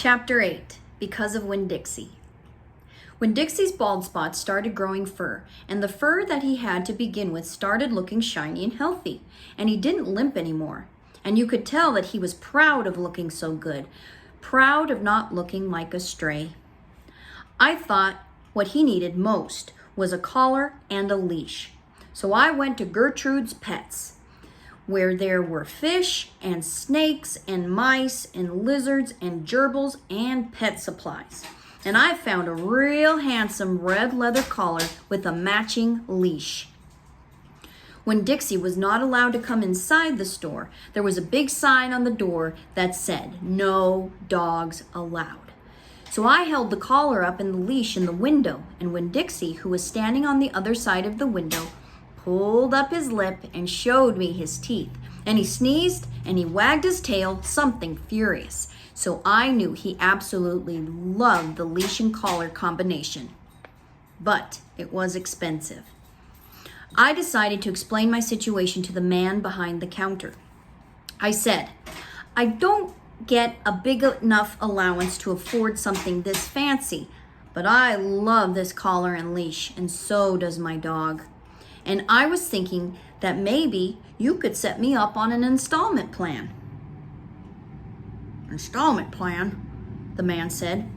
Chapter 8, Because of Winn-Dixie. Winn-Dixie's bald spots started growing fur, and the fur that he had to begin with started looking shiny and healthy, and he didn't limp anymore. And you could tell that he was proud of looking so good, proud of not looking like a stray. I thought what he needed most was a collar and a leash. So I went to Gertrude's Pets, where there were fish and snakes and mice and lizards and gerbils and pet supplies. And I found a real handsome red leather collar with a matching leash. When Dixie was not allowed to come inside the store, there was a big sign on the door that said, "No dogs allowed." So I held the collar up and the leash in the window, and when Dixie, who was standing on the other side of the window, pulled up his lip and showed me his teeth, and he sneezed and he wagged his tail, something furious. So I knew he absolutely loved the leash and collar combination. But it was expensive. I decided to explain my situation to the man behind the counter. I said, "I don't get a big enough allowance to afford something this fancy, but I love this collar and leash, and so does my dog. And I was thinking that maybe you could set me up on an installment plan." "Installment plan?" the man said.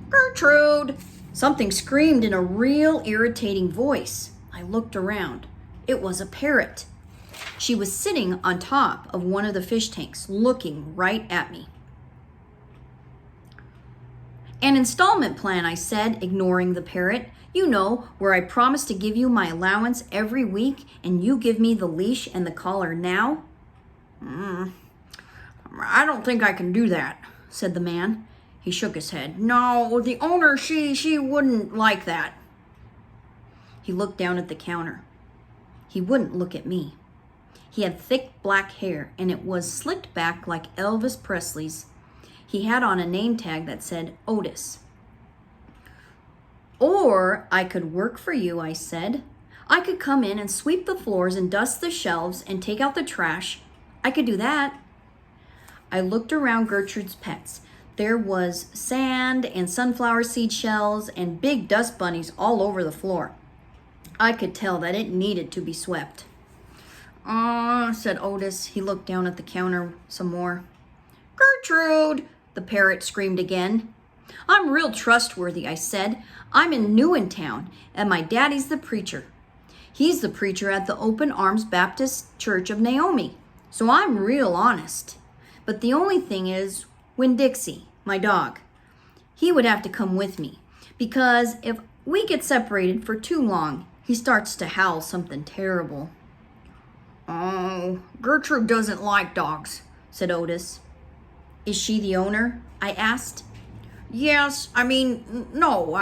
"Gertrude!" Something screamed in a real irritating voice. I looked around. It was a parrot. She was sitting on top of one of the fish tanks, looking right at me. "An installment plan," I said, ignoring the parrot. "You know, where I promise to give you my allowance every week and you give me the leash and the collar now." "I don't think I can do that," said the man. He shook his head. "No, the owner, she wouldn't like that." He looked down at the counter. He wouldn't look at me. He had thick black hair and it was slicked back like Elvis Presley's. He had on a name tag that said Otis. "Or I could work for you," I said. "I could come in and sweep the floors and dust the shelves and take out the trash. I could do that." I looked around Gertrude's Pets. There was sand and sunflower seed shells and big dust bunnies all over the floor. I could tell that it needed to be swept. Said Otis. He looked down at the counter some more. "Gertrude!" the parrot screamed again. "I'm real trustworthy," I said. "I'm new in town, and my daddy's the preacher. He's the preacher at the Open Arms Baptist Church of Naomi, so I'm real honest. But the only thing is, Winn-Dixie, my dog, he would have to come with me, because if we get separated for too long, he starts to howl something terrible." "Oh, Gertrude doesn't like dogs," said Otis. "Is she the owner?" I asked. "Yes, no,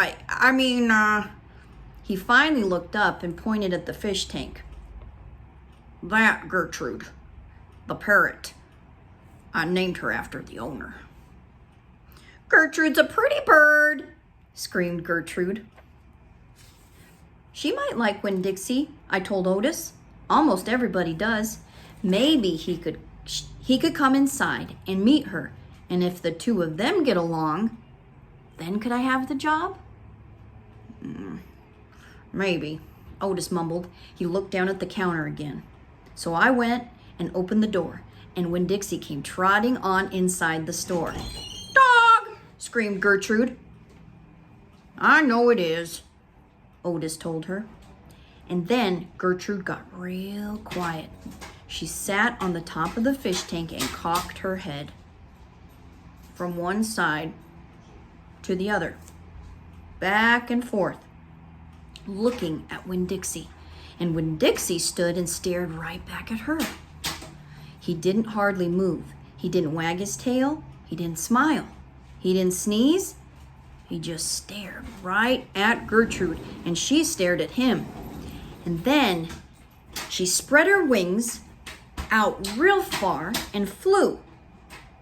He finally looked up and pointed at the fish tank. "That Gertrude, the parrot. I named her after the owner." "Gertrude's a pretty bird," screamed Gertrude. "She might like Winn-Dixie," I told Otis. "Almost everybody does. Maybe he could come inside and meet her, and if the two of them get along, then could I have the job?" "Maybe," Otis mumbled. He looked down at the counter again. So I went and opened the door, and Winn-Dixie came trotting on inside the store. "Dog!" screamed Gertrude. "I know it is," Otis told her. And then Gertrude got real quiet. She sat on the top of the fish tank and cocked her head from one side to the other, back and forth, looking at Winn-Dixie. And Winn-Dixie stood and stared right back at her. He didn't hardly move. He didn't wag his tail. He didn't smile. He didn't sneeze. He just stared right at Gertrude, and she stared at him. And then she spread her wings out real far and flew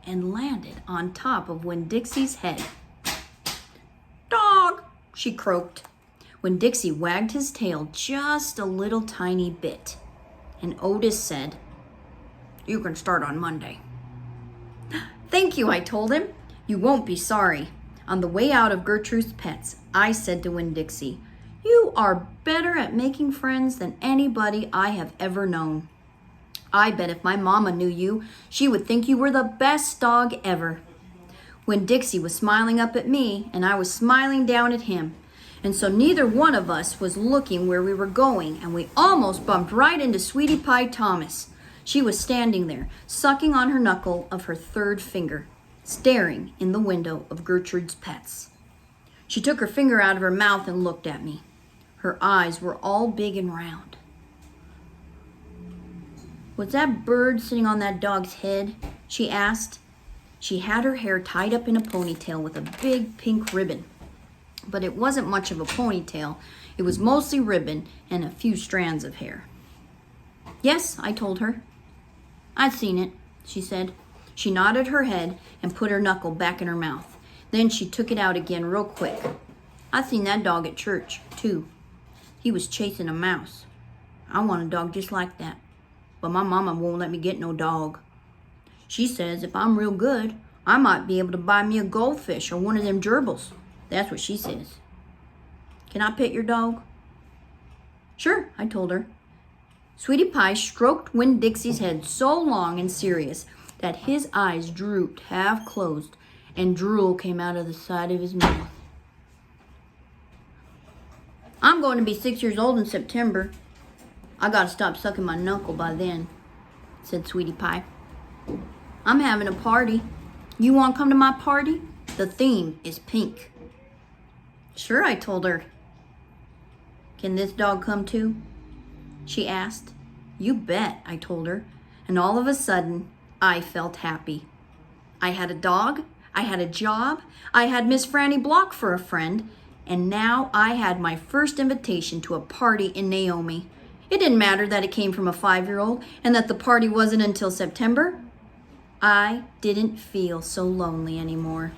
and landed on top of Winn-Dixie's head. "Dog!" she croaked. Winn-Dixie wagged his tail just a little tiny bit, and Otis said, "You can start on Monday." "Thank you," I told him. You won't be sorry. On the way out of Gertrude's Pets, I said to Winn-Dixie, "You are better at making friends than anybody I have ever known. I bet if my mama knew you, she would think you were the best dog ever." Winn-Dixie was smiling up at me, and I was smiling down at him. And so neither one of us was looking where we were going, and we almost bumped right into Sweetie Pie Thomas. She was standing there, sucking on her knuckle of her third finger, staring in the window of Gertrude's Pets. She took her finger out of her mouth and looked at me. Her eyes were all big and round. "Was that bird sitting on that dog's head?" she asked. She had her hair tied up in a ponytail with a big pink ribbon. But it wasn't much of a ponytail. It was mostly ribbon and a few strands of hair. "Yes," I told her. "I'd seen it," she said. She nodded her head and put her knuckle back in her mouth. Then she took it out again real quick. "I seen that dog at church, too. He was chasing a mouse. I want a dog just like that. But my mama won't let me get no dog. She says if I'm real good, I might be able to buy me a goldfish or one of them gerbils. That's what she says. Can I pet your dog?" "Sure," I told her. Sweetie Pie stroked Winn-Dixie's head so long and serious that his eyes drooped half closed and drool came out of the side of his mouth. "I'm going to be 6 years old in September. I gotta stop sucking my knuckle by then," said Sweetie Pie. "I'm having a party. You want to come to my party? The theme is pink." "Sure," I told her. "Can this dog come too?" she asked. "You bet," I told her. And all of a sudden, I felt happy. I had a dog, I had a job, I had Miss Franny Block for a friend, and now I had my first invitation to a party in Naomi. It didn't matter that it came from a 5-year-old and that the party wasn't until September. I didn't feel so lonely anymore.